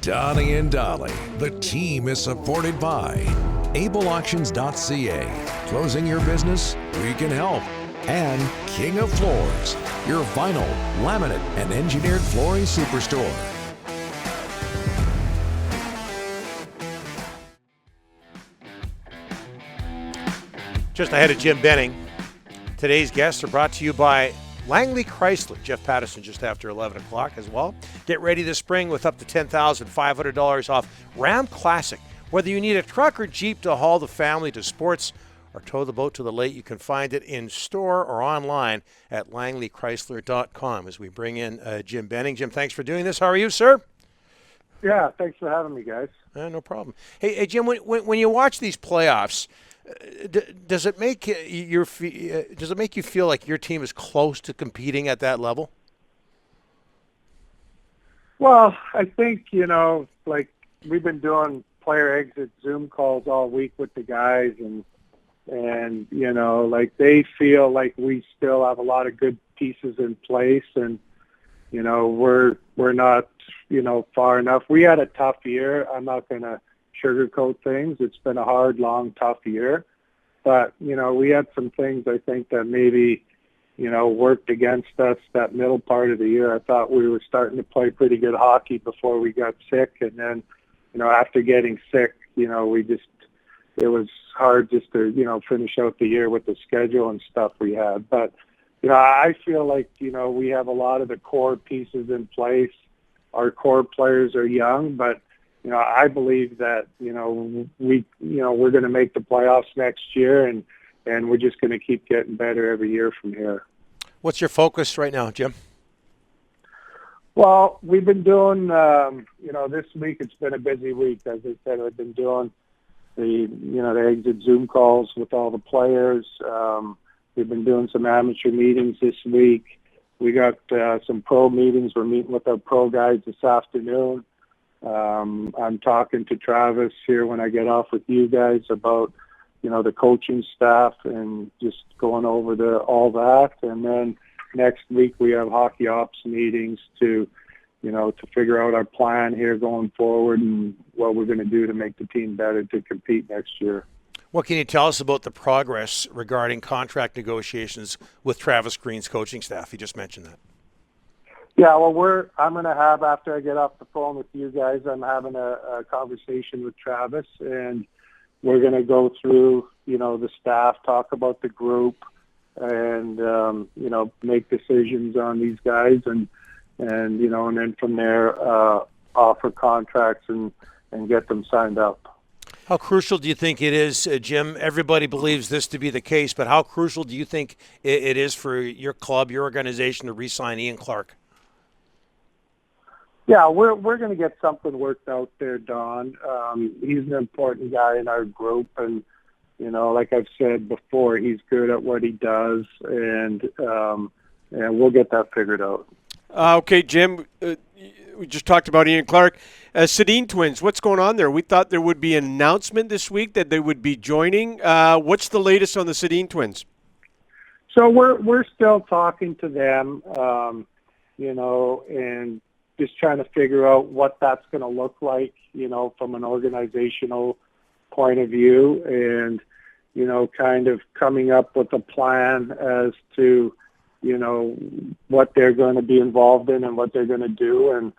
Donnie and Dolly. The team is supported by ableauctions.ca. Closing your business? We can help. And King of Floors, your vinyl, laminate, and engineered flooring superstore. Just ahead of Jim Benning, today's guests are brought to you by Langley Chrysler. Jeff Patterson just after 11 o'clock as well. Get ready this spring with up to $10,500 off Ram Classic. Whether you need a truck or Jeep to haul the family to sports or tow the boat to the lake, you can find it in store or online at langleychrysler.com. As we bring in Jim Benning. Jim, thanks for doing this. How are you, sir? Yeah, thanks for having me, guys. No problem. Hey, Jim, when you watch these playoffs, does it make you feel like your team is close to competing at that level? Well, I think, like we've been doing player exit Zoom calls all week with the guys, and like they feel like we still have a lot of good pieces in place, and we're not far enough. We had a tough year. I'm not going to sugarcoat things. It's been a hard, long, tough year, but we had some things I think that maybe worked against us that middle part of the year. I thought we were starting to play pretty good hockey before we got sick, and then after getting sick, it was hard just to, finish out the year with the schedule and stuff we had. But, I feel like, we have a lot of the core pieces in place. Our core players are young, but, I believe that, we're going to make the playoffs next year, and we're just going to keep getting better every year from here. What's your focus right now, Jim? Well, we've been doing, this week it's been a busy week. As I said, I've been doing the exit Zoom calls with all the players. We've been doing some amateur meetings this week. We got some pro meetings. We're meeting with our pro guys this afternoon. I'm talking to Travis here when I get off with you guys about, the coaching staff and just going over all that. And then next week we have hockey ops meetings to figure out our plan here going forward and what we're going to do to make the team better to compete next year. What can you tell us about the progress regarding contract negotiations with Travis Green's coaching staff? You just mentioned that. Yeah, well, I'm going to have, after I get off the phone with you guys, I'm having a conversation with Travis, and we're going to go through, the staff, talk about the group, and, make decisions on these guys, and then from there, offer contracts and get them signed up. How crucial do you think it is, Jim? Everybody believes this to be the case, but how crucial do you think it is for your club, your organization, to re-sign Ian Clark? Yeah, we're going to get something worked out there, Don. He's an important guy in our group, and like I've said before, he's good at what he does, and we'll get that figured out. Okay, Jim, we just talked about Ian Clark. Sedin twins, what's going on there? We thought there would be an announcement this week that they would be joining. What's the latest on the Sedin twins? So we're still talking to them, and just trying to figure out what that's going to look like, from an organizational point of view, and, kind of coming up with a plan as to, what they're going to be involved in and what they're going to do. And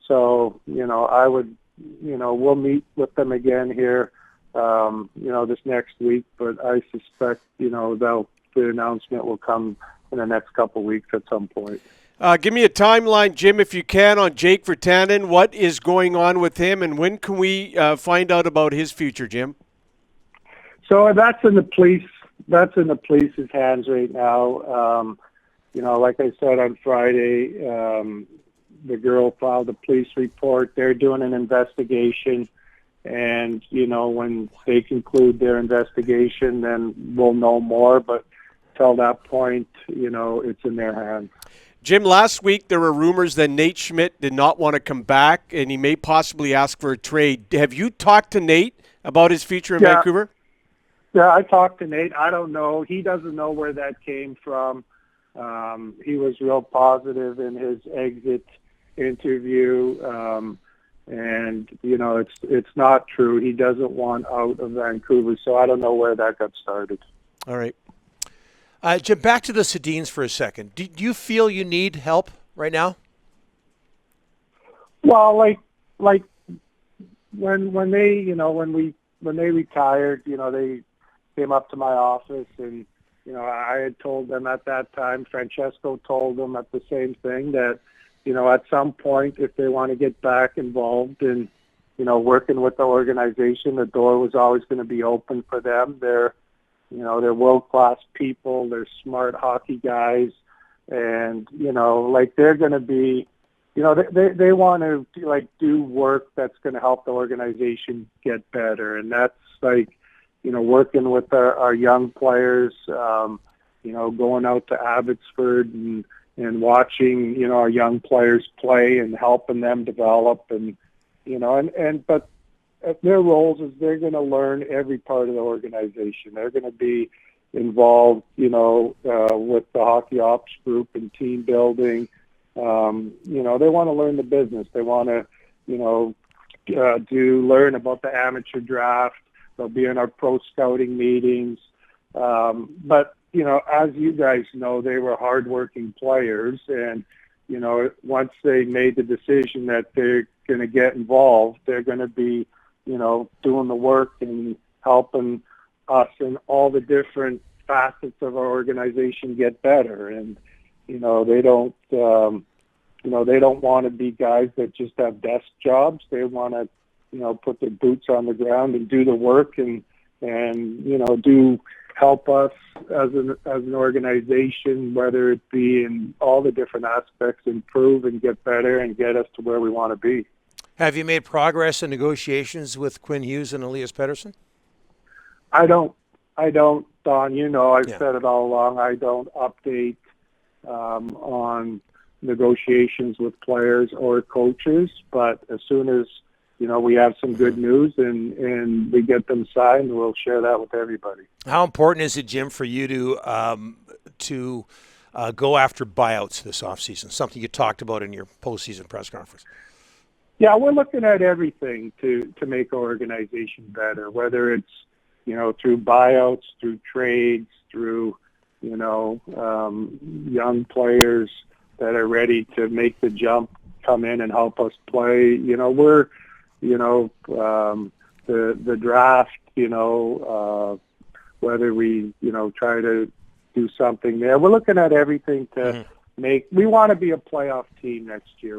so, I would, we'll meet with them again here, this next week, but I suspect, the announcement will come in the next couple of weeks at some point. Give me a timeline, Jim, if you can, on Jake Virtanen. What is going on with him, and when can we find out about his future, Jim? So that's in the police's hands right now. Like I said on Friday, the girl filed a police report. They're doing an investigation, and when they conclude their investigation, then we'll know more. But till that point, it's in their hands. Jim, last week there were rumors that Nate Schmidt did not want to come back, and he may possibly ask for a trade. Have you talked to Nate about his future in Vancouver? Yeah, I talked to Nate. I don't know. He doesn't know where that came from. He was real positive in his exit interview. And, it's not true. He doesn't want out of Vancouver, so I don't know where that got started. All right. Jim, back to the Sedins for a second. Do you feel you need help right now? Well, like when they retired, they came up to my office, and I had told them at that time. Francesco told them at the same thing that at some point, if they want to get back involved in working with the organization, the door was always going to be open for them. They're world-class people. They're smart hockey guys, and they're going to be. They want to do work that's going to help the organization get better, and that's working with our young players. Going out to Abbotsford and watching our young players play and helping them develop, and but their roles is they're going to learn every part of the organization. They're going to be involved, with the hockey ops group and team building. They want to learn the business. They want to, learn about the amateur draft. They'll be in our pro scouting meetings. But, as you guys know, they were hardworking players. And, once they made the decision that they're going to get involved, they're going to be, doing the work and helping us in all the different facets of our organization get better. And, they don't want to be guys that just have desk jobs. They want to, put their boots on the ground and do the work and help us as an organization, whether it be in all the different aspects, improve and get better and get us to where we want to be. Have you made progress in negotiations with Quinn Hughes and Elias Pettersson? I don't, Don. I've said it all along. I don't update on negotiations with players or coaches, but as soon as we have some good news and we get them signed, we'll share that with everybody. How important is it, Jim, for you to go after buyouts this offseason? Something you talked about in your postseason press conference. Yeah, we're looking at everything to make our organization better, whether it's through buyouts, through trades, through young players that are ready to make the jump, come in and help us play. We're the draft. Whether we try to do something there, we're looking at everything to make. We want to be a playoff team next year.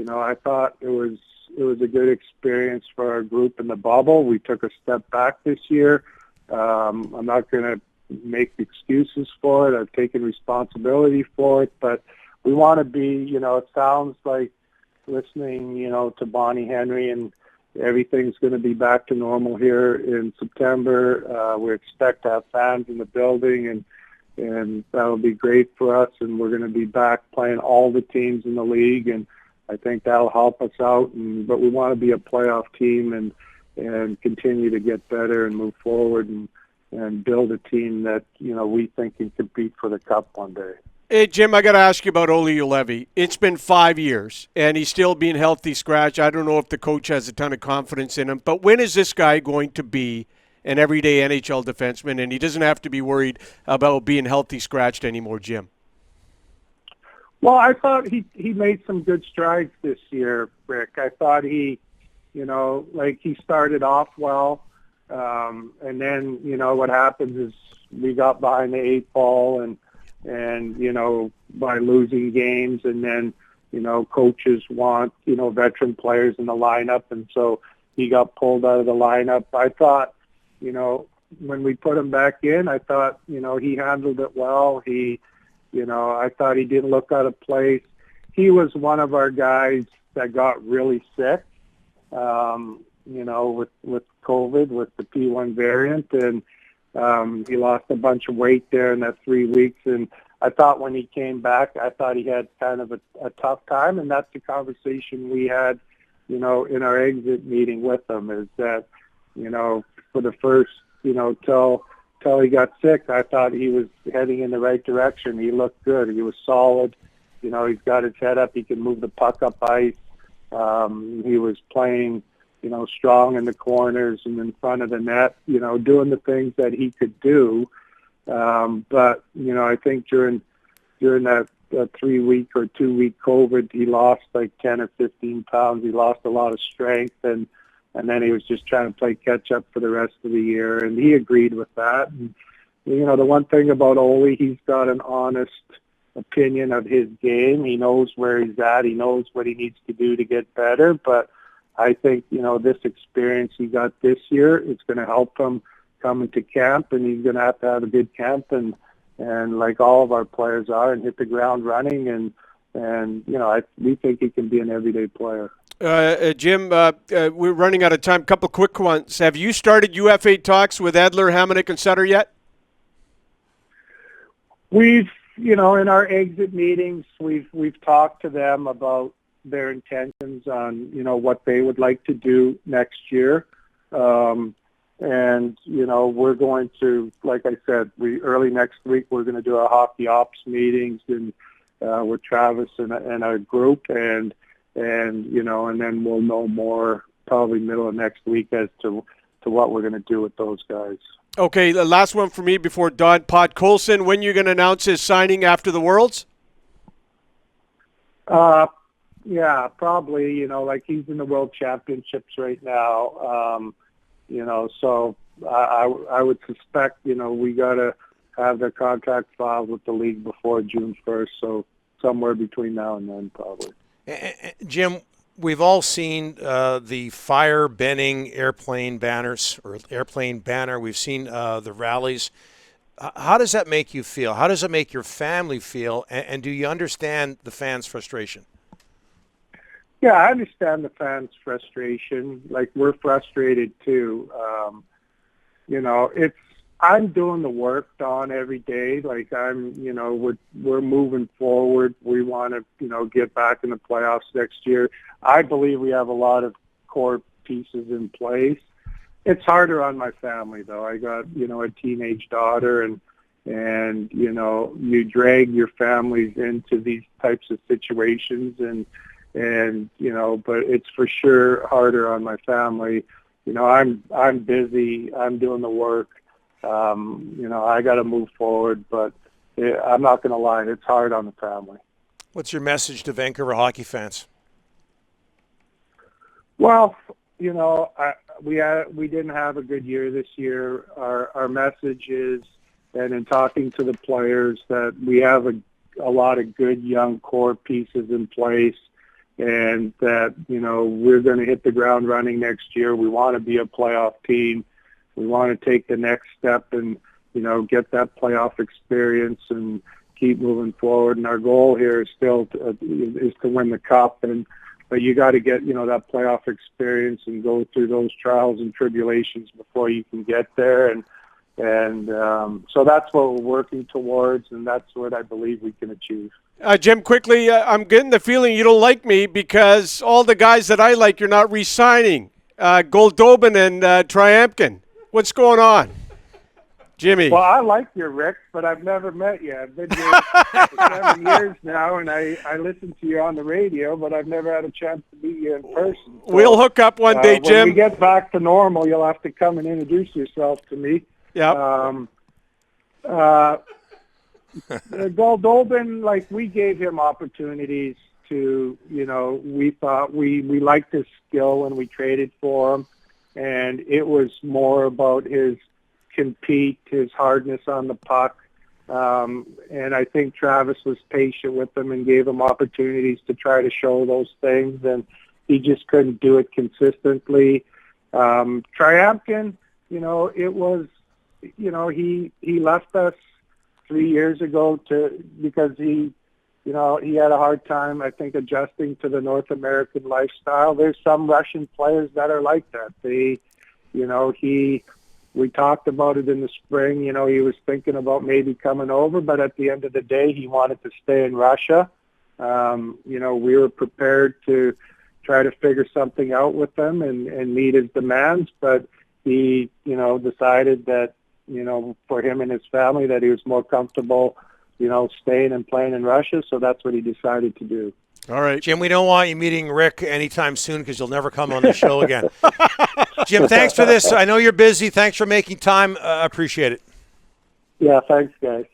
I thought it was a good experience for our group in the bubble. We took a step back this year. I'm not going to make excuses for it. I've taken responsibility for it, but we want to be, it sounds like listening, to Bonnie Henry, and everything's going to be back to normal here in September. We expect to have fans in the building, and that'll be great for us, and we're going to be back playing all the teams in the league, and I think that'll help us out. But we want to be a playoff team and continue to get better and move forward and build a team that, we think can compete for the Cup one day. Hey, Jim, I got to ask you about Olli Juolevi. It's been 5 years, and he's still being healthy scratch. I don't know if the coach has a ton of confidence in him, but when is this guy going to be an everyday NHL defenseman, and he doesn't have to be worried about being healthy scratched anymore, Jim? Well, I thought he made some good strides this year, Rick. I thought he started off well, and then, what happens is we got behind the 8 ball and by losing games, and then, coaches want, veteran players in the lineup, and so he got pulled out of the lineup. I thought, when we put him back in, I thought, he handled it well. I thought he didn't look out of place. He was one of our guys that got really sick, with COVID, with the P1 variant, and he lost a bunch of weight there in that 3 weeks. And I thought when he came back, I thought he had kind of a tough time, and that's the conversation we had, in our exit meeting with him, is that, for the first, till he got sick, I thought he was heading in the right direction. He looked good. He was solid. He's got his head up. He can move the puck up ice. He was playing, strong in the corners and in front of the net, doing the things that he could do. But, I think during that 3-week or 2-week COVID, he lost like 10 or 15 pounds. He lost a lot of strength, and then he was just trying to play catch up for the rest of the year, and he agreed with that. And, the one thing about Olli, he's got an honest opinion of his game. He knows where he's at. He knows what he needs to do to get better. But I think, this experience he got this year, it's going to help him come into camp, and he's going to have a good camp, and like all of our players are, and hit the ground running. And we think he can be an everyday player. Jim, we're running out of time. Couple quick ones. Have you started UFA talks with Edler, Hamonic, and Sutter yet? We've, in our exit meetings, we've talked to them about their intentions on, what they would like to do next year. And, we're going to, like I said, early next week, we're going to do our hockey ops meetings and with Travis and our group, and then we'll know more probably middle of next week as to what we're going to do with those guys. Okay, the last one for me before Don. Podkolzin, when you're going to announce his signing after the Worlds? Yeah, probably, like he's in the World Championships right now. So I would suspect, we got to have the contract filed with the league before June 1st, so somewhere between now and then probably. Jim, we've all seen the Fire Benning airplane banners or airplane banner. We've seen the rallies. How does that make you feel? How does it make your family feel? And do you understand the fans' frustration? Yeah, I understand the fans' frustration. Like, we're frustrated too. I'm doing the work, Don, every day. Like, we're moving forward. We want to, get back in the playoffs next year. I believe we have a lot of core pieces in place. It's harder on my family, though. I got, a teenage daughter, and you drag your families into these types of situations, and but it's for sure harder on my family. I'm busy. I'm doing the work. I got to move forward, but I'm not going to lie. It's hard on the family. What's your message to Vancouver hockey fans? Well, we didn't have a good year this year. Our message is, and in talking to the players, that we have a lot of good young core pieces in place, and that, we're going to hit the ground running next year. We want to be a playoff team. We want to take the next step and, get that playoff experience and keep moving forward. And our goal here is still to win the cup. But you got to get, that playoff experience and go through those trials and tribulations before you can get there. And so that's what we're working towards, and that's what I believe we can achieve. Jim, quickly, I'm getting the feeling you don't like me because all the guys that I like you're not re-signing. Goldobin and Triampkin. What's going on? Jimmy. Well, I like you, Rick, but I've never met you. I've been here for 7 years now, and I listen to you on the radio, but I've never had a chance to meet you in person. So, we'll hook up one day, Jim. When we get back to normal, you'll have to come and introduce yourself to me. Yep. Goldobin, we gave him opportunities to, we thought we liked his skill when we traded for him, and it was more about his compete, his hardness on the puck. And I think Travis was patient with him and gave him opportunities to try to show those things, and he just couldn't do it consistently. Triampkin, it was, he left us 3 years ago because he had a hard time, I think, adjusting to the North American lifestyle. There's some Russian players that are like that. We talked about it in the spring. He was thinking about maybe coming over, but at the end of the day, he wanted to stay in Russia. We were prepared to try to figure something out with him and meet his demands, but he, decided that, for him and his family, that he was more comfortable, staying and playing in Russia. So that's what he decided to do. All right. Jim, we don't want you meeting Rick anytime soon because you'll never come on the show again. Jim, thanks for this. I know you're busy. Thanks for making time. Appreciate it. Yeah, thanks, guys.